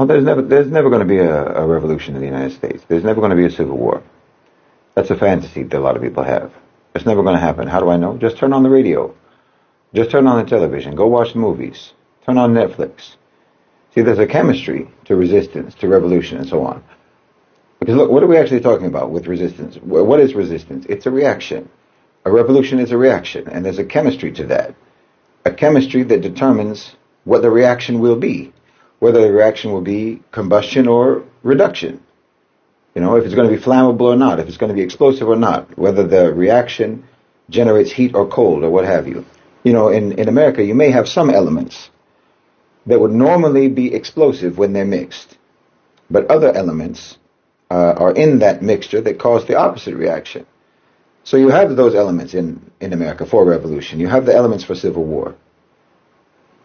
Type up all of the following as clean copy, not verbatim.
Oh, there's never going to be a revolution in the United States. There's never going to be a civil war. That's a fantasy that a lot of people have. It's never going to happen. How do I know? Just turn on the radio. Just turn on the television. Go watch the movies. Turn on Netflix. See, there's a chemistry to resistance, to revolution, and so on. Because look, what are we actually talking about with resistance? What is resistance? It's a reaction. A revolution is a reaction, and there's a chemistry to that. A chemistry that determines what the reaction will be. Whether the reaction will be combustion or reduction. You know, if it's going to be flammable or not, if it's going to be explosive or not, whether the reaction generates heat or cold or what have you. You know, in America, you may have some elements that would normally be explosive when they're mixed. But other elements are in that mixture that cause the opposite reaction. So you have those elements in America for revolution. You have the elements for civil war.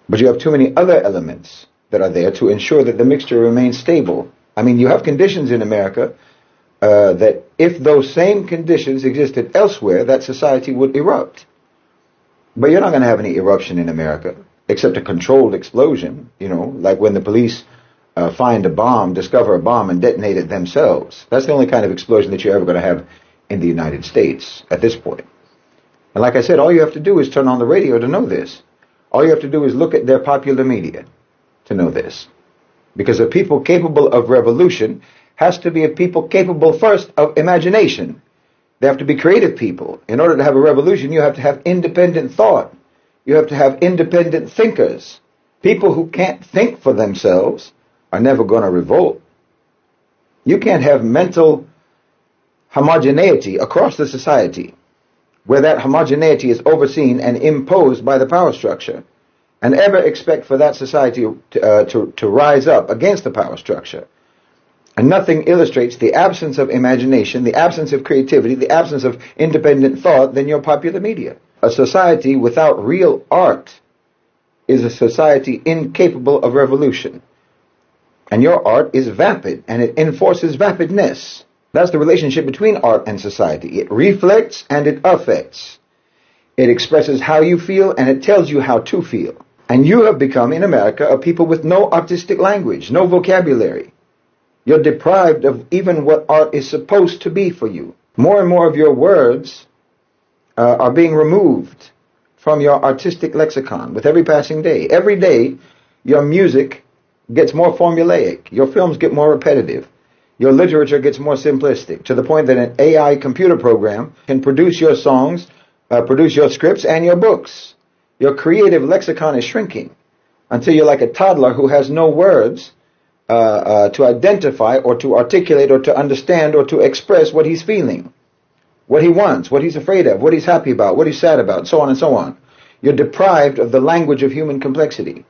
But you have too many other elements that are there to ensure that the mixture remains stable. I mean, you have conditions in America that if those same conditions existed elsewhere, that society would erupt. But you're not going to have any eruption in America, except a controlled explosion, you know, like when the police find a bomb, discover a bomb, and detonate it themselves. That's the only kind of explosion that you're ever going to have in the United States at this point. And like I said, all you have to do is turn on the radio to know this. All you have to do is look at their popular media to know this. Because a people capable of revolution has to be a people capable first of imagination. They have to be creative people. In order to have a revolution, you have to have independent thought. You have to have independent thinkers. People who can't think for themselves are never going to revolt. You can't have mental homogeneity across the society where that homogeneity is overseen and imposed by the power structure, and ever expect for that society to rise up against the power structure. And nothing illustrates the absence of imagination, the absence of creativity, the absence of independent thought than your popular media. A society without real art is a society incapable of revolution. And your art is vapid, and it enforces vapidness. That's the relationship between art and society. It reflects and it affects. It expresses how you feel, and it tells you how to feel. And you have become, in America, a people with no artistic language, no vocabulary. You're deprived of even what art is supposed to be for you. More and more of your words are being removed from your artistic lexicon with every passing day. Every day, your music gets more formulaic. Your films get more repetitive. Your literature gets more simplistic, to the point that an AI computer program can produce your songs, produce your scripts and your books. Your creative lexicon is shrinking until you're like a toddler who has no words to identify or to articulate or to understand or to express what he's feeling, what he wants, what he's afraid of, what he's happy about, what he's sad about, so on and so on. You're deprived of the language of human complexity.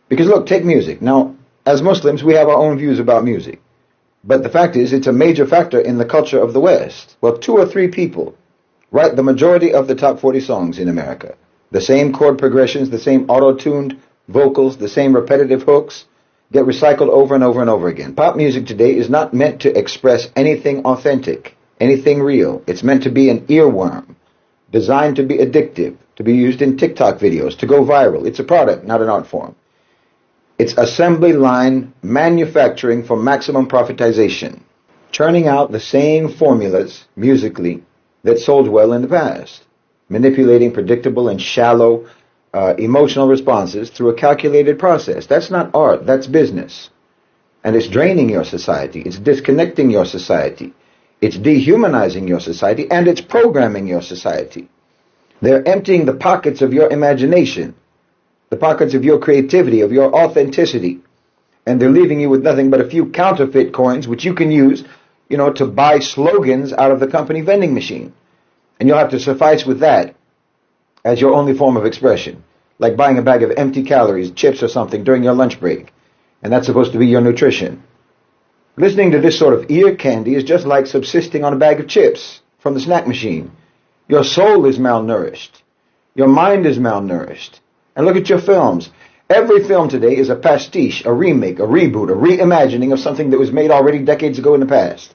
Because look, take music. Now, as Muslims, we have our own views about music. But the fact is, it's a major factor in the culture of the West. Well, 2 or 3 people write the majority of the top 40 songs in America. The same chord progressions, the same auto-tuned vocals, the same repetitive hooks get recycled over and over and over again. Pop music today is not meant to express anything authentic, anything real. It's meant to be an earworm, designed to be addictive, to be used in TikTok videos, to go viral. It's a product, not an art form. It's assembly line manufacturing for maximum profitization, churning out the same formulas musically that sold well in the past, manipulating predictable and shallow emotional responses through a calculated process. That's not art, that's business. And it's draining your society, it's disconnecting your society, it's dehumanizing your society, and it's programming your society. They're emptying the pockets of your imagination, the pockets of your creativity, of your authenticity, and they're leaving you with nothing but a few counterfeit coins which you can use, you know, to buy slogans out of the company vending machine. And you'll have to suffice with that as your only form of expression, like buying a bag of empty calories, chips or something during your lunch break, and that's supposed to be your nutrition. Listening to this sort of ear candy is just like subsisting on a bag of chips from the snack machine. Your soul is malnourished. Your mind is malnourished. And look at your films. Every film today is a pastiche, a remake, a reboot, a reimagining of something that was made already decades ago in the past.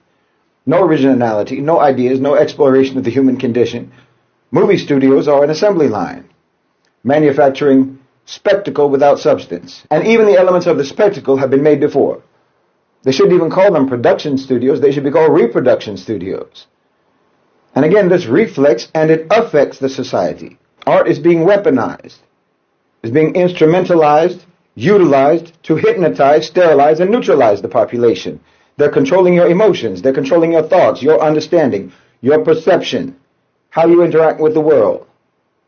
No originality, no ideas, no exploration of the human condition. Movie studios are an assembly line, manufacturing spectacle without substance. And even the elements of the spectacle have been made before. They shouldn't even call them production studios. They should be called reproduction studios. And again, this reflects and it affects the society. Art is being weaponized, is being instrumentalized, utilized to hypnotize, sterilize, and neutralize the population. They're controlling your emotions. They're controlling your thoughts, your understanding, your perception, how you interact with the world.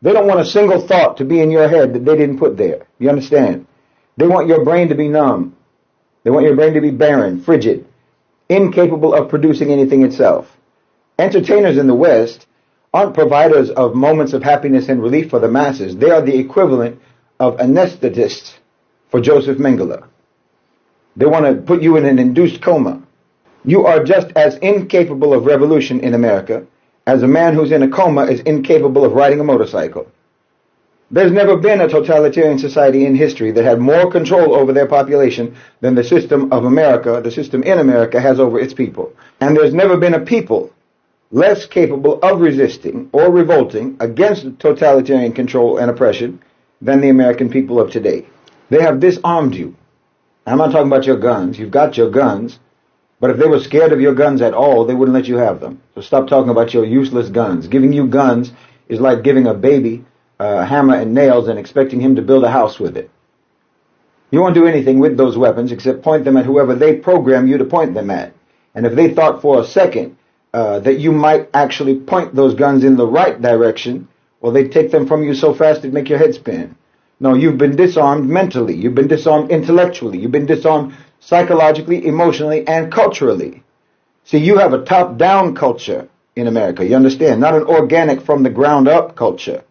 They don't want a single thought to be in your head that they didn't put there. You understand? They want your brain to be numb. They want your brain to be barren, frigid, incapable of producing anything itself. Entertainers in the West aren't providers of moments of happiness and relief for the masses. They are the equivalent of anesthetists for Joseph Mengele. They want to put you in an induced coma. You are just as incapable of revolution in America as a man who's in a coma is incapable of riding a motorcycle. There's never been a totalitarian society in history that had more control over their population than the system of America, the system in America, has over its people. And there's never been a people less capable of resisting or revolting against totalitarian control and oppression than the American people of today. They have disarmed you. I'm not talking about your guns. You've got your guns. But if they were scared of your guns at all, they wouldn't let you have them. So stop talking about your useless guns. Giving you guns is like giving a baby a hammer and nails and expecting him to build a house with it. You won't do anything with those weapons except point them at whoever they program you to point them at. And if they thought for a second that you might actually point those guns in the right direction, well, they'd take them from you so fast it'd make your head spin. No, you've been disarmed mentally. You've been disarmed intellectually. You've been disarmed psychologically, emotionally, and culturally. See, you have a top-down culture in America, you understand? Not an organic from the ground up culture.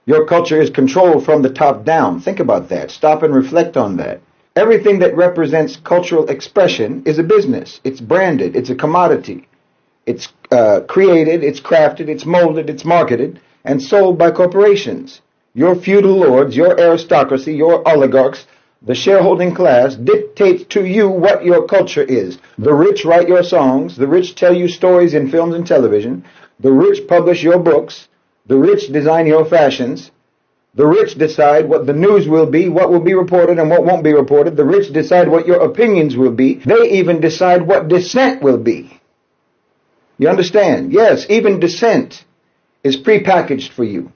Your culture is controlled from the top down. Think about that. Stop and reflect on that. Everything that represents cultural expression is a business. It's branded. It's a commodity. It's created, it's crafted, it's molded, it's marketed, and sold by corporations. Your feudal lords, your aristocracy, your oligarchs, the shareholding class dictates to you what your culture is. The rich write your songs. The rich tell you stories in films and television. The rich publish your books. The rich design your fashions. The rich decide what the news will be, what will be reported and what won't be reported. The rich decide what your opinions will be. They even decide what dissent will be. You understand? Yes, even dissent is prepackaged for you.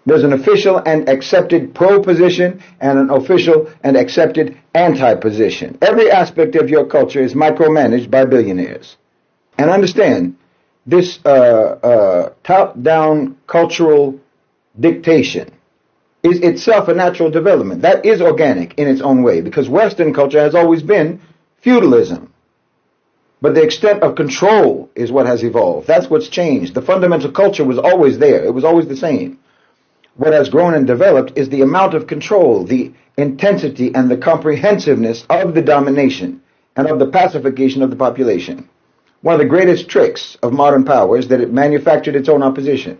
There's an official and accepted pro-position and an official and accepted anti-position. Every aspect of your culture is micromanaged by billionaires. And understand, this top-down cultural dictation is itself a natural development. That is organic in its own way, because Western culture has always been feudalism. But the extent of control is what has evolved. That's what's changed. The fundamental culture was always there. It was always the same. What has grown and developed is the amount of control, the intensity and the comprehensiveness of the domination and of the pacification of the population. One of the greatest tricks of modern power is that it manufactured its own opposition.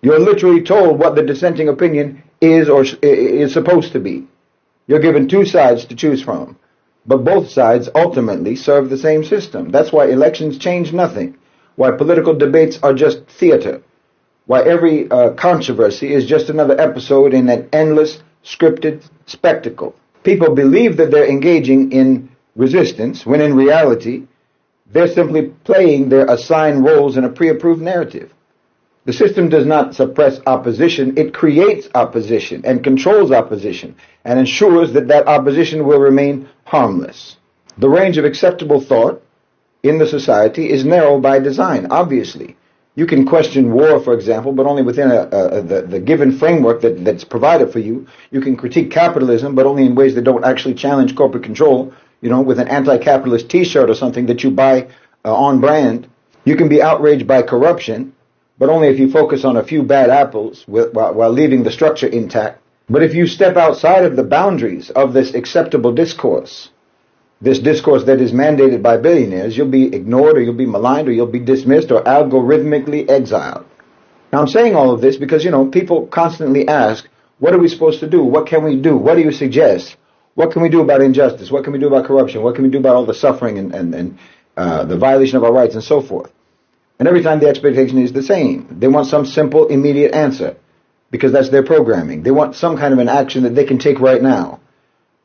You're literally told what the dissenting opinion is or is supposed to be. You're given two sides to choose from, but both sides ultimately serve the same system. That's why elections change nothing, why political debates are just theater, why every controversy is just another episode in an endless, scripted spectacle. People believe that they're engaging in resistance, when in reality, they're simply playing their assigned roles in a pre-approved narrative. The system does not suppress opposition. It creates opposition and controls opposition and ensures that that opposition will remain harmless. The range of acceptable thought in the society is narrow by design, obviously. You can question war, for example, but only within the given framework that's provided for you. You can critique capitalism, but only in ways that don't actually challenge corporate control, with an anti-capitalist T-shirt or something that you buy on brand. You can be outraged by corruption, but only if you focus on a few bad apples while leaving the structure intact. But if you step outside of the boundaries of this acceptable discourse, this discourse that is mandated by billionaires, you'll be ignored or you'll be maligned or you'll be dismissed or algorithmically exiled. Now I'm saying all of this because, people constantly ask, what are we supposed to do? What can we do? What do you suggest? What can we do about injustice? What can we do about corruption? What can we do about all the suffering and the violation of our rights and so forth? And every time the expectation is the same. They want some simple, immediate answer. because that's their programming. They want some kind of an action that they can take right now.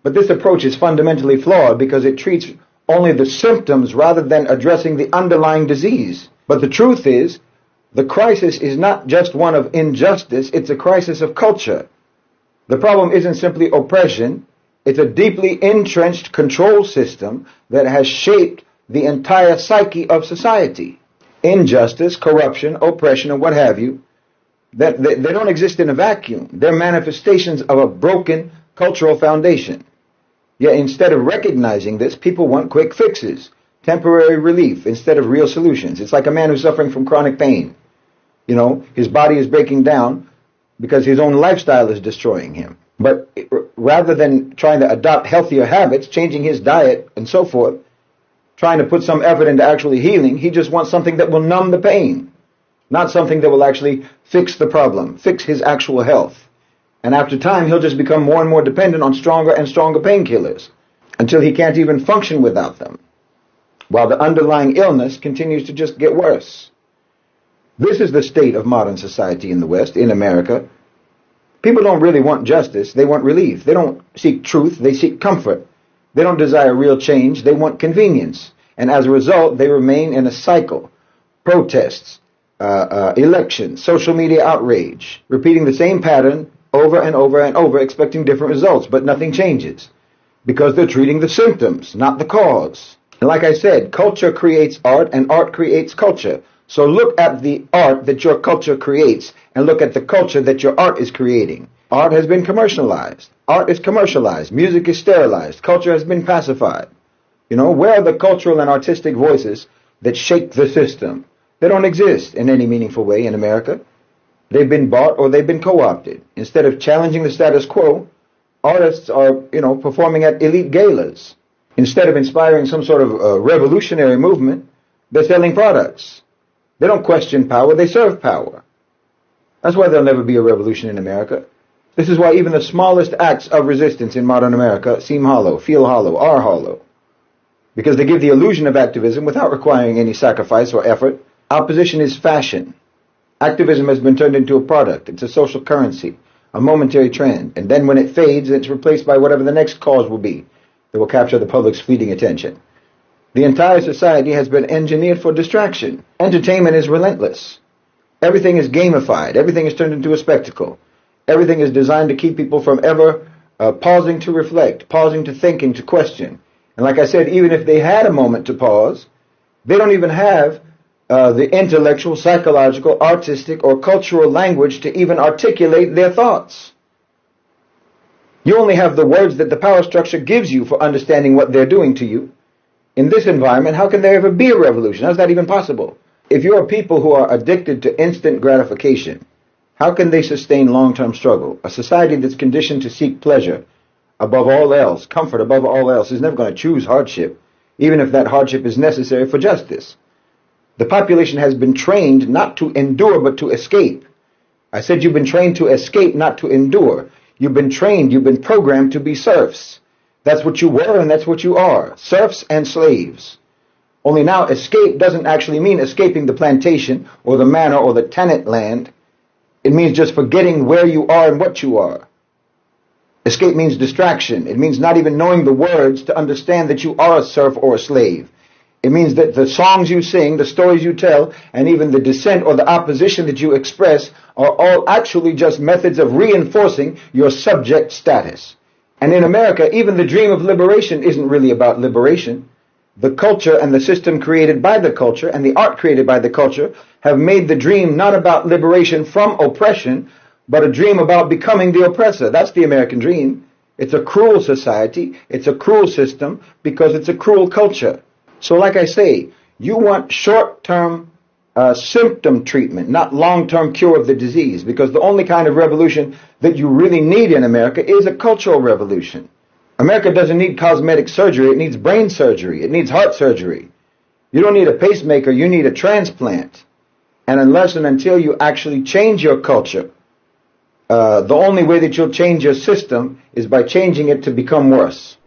But this approach is fundamentally flawed because it treats only the symptoms rather than addressing the underlying disease. But the truth is, the crisis is not just one of injustice, it's a crisis of culture. The problem isn't simply oppression, it's a deeply entrenched control system that has shaped the entire psyche of society. Injustice, corruption, oppression, and what have you, they don't exist in a vacuum. They're manifestations of a broken cultural foundation. Yet instead of recognizing this, people want quick fixes, temporary relief instead of real solutions. It's like a man who's suffering from chronic pain. You know, his body is breaking down because his own lifestyle is destroying him. But rather than trying to adopt healthier habits, changing his diet and so forth, trying to put some effort into actually healing, he just wants something that will numb the pain, not something that will actually fix the problem, fix his actual health. And after time, he'll just become more and more dependent on stronger and stronger painkillers until he can't even function without them, while the underlying illness continues to just get worse. This is the state of modern society in the West, in America. People don't really want justice, they want relief. They don't seek truth, they seek comfort. They don't desire real change, they want convenience. And as a result, they remain in a cycle. Protests, elections, social media outrage, repeating the same pattern over and over and over, expecting different results, but nothing changes. Because they're treating the symptoms, not the cause. And like I said, culture creates art and art creates culture. So look at the art that your culture creates and look at the culture that your art is creating. Art has been commercialized. Art is commercialized. Music is sterilized. Culture has been pacified. You know, where are the cultural and artistic voices that shake the system? They don't exist in any meaningful way in America. They've been bought or they've been co-opted. Instead of challenging the status quo, artists are, performing at elite galas. Instead of inspiring some sort of revolutionary movement, they're selling products. They don't question power, they serve power. That's why there'll never be a revolution in America. This is why even the smallest acts of resistance in modern America seem hollow, feel hollow, are hollow. Because they give the illusion of activism without requiring any sacrifice or effort. Opposition is fashion. Activism has been turned into a product. It's a social currency, a momentary trend. And then when it fades, it's replaced by whatever the next cause will be that will capture the public's fleeting attention. The entire society has been engineered for distraction. Entertainment is relentless. Everything is gamified. Everything is turned into a spectacle. Everything is designed to keep people from ever pausing to reflect, pausing to think and to question. And like I said, even if they had a moment to pause, they don't even have the intellectual, psychological, artistic, or cultural language to even articulate their thoughts. You only have the words that the power structure gives you for understanding what they're doing to you. In this environment, how can there ever be a revolution? How's that even possible? If you're people who are addicted to instant gratification, how can they sustain long-term struggle? A society that's conditioned to seek pleasure above all else, comfort above all else, is never going to choose hardship, even if that hardship is necessary for justice. The population has been trained not to endure, but to escape. I said you've been trained to escape, not to endure. You've been trained, you've been programmed to be serfs. That's what you were and that's what you are, serfs and slaves. Only now escape doesn't actually mean escaping the plantation or the manor or the tenant land. It means just forgetting where you are and what you are. Escape means distraction. It means not even knowing the words to understand that you are a serf or a slave. It means that the songs you sing, the stories you tell, and even the dissent or the opposition that you express are all actually just methods of reinforcing your subject status. And in America, even the dream of liberation isn't really about liberation. The culture and the system created by the culture and the art created by the culture have made the dream not about liberation from oppression, but a dream about becoming the oppressor. That's the American dream. It's a cruel society. It's a cruel system because it's a cruel culture. So like I say, you want short-term symptom treatment, not long-term cure of the disease, because the only kind of revolution that you really need in America is a cultural revolution. America doesn't need cosmetic surgery, it needs brain surgery, it needs heart surgery. You don't need a pacemaker, you need a transplant. And unless and until you actually change your culture, the only way that you'll change your system is by changing it to become worse.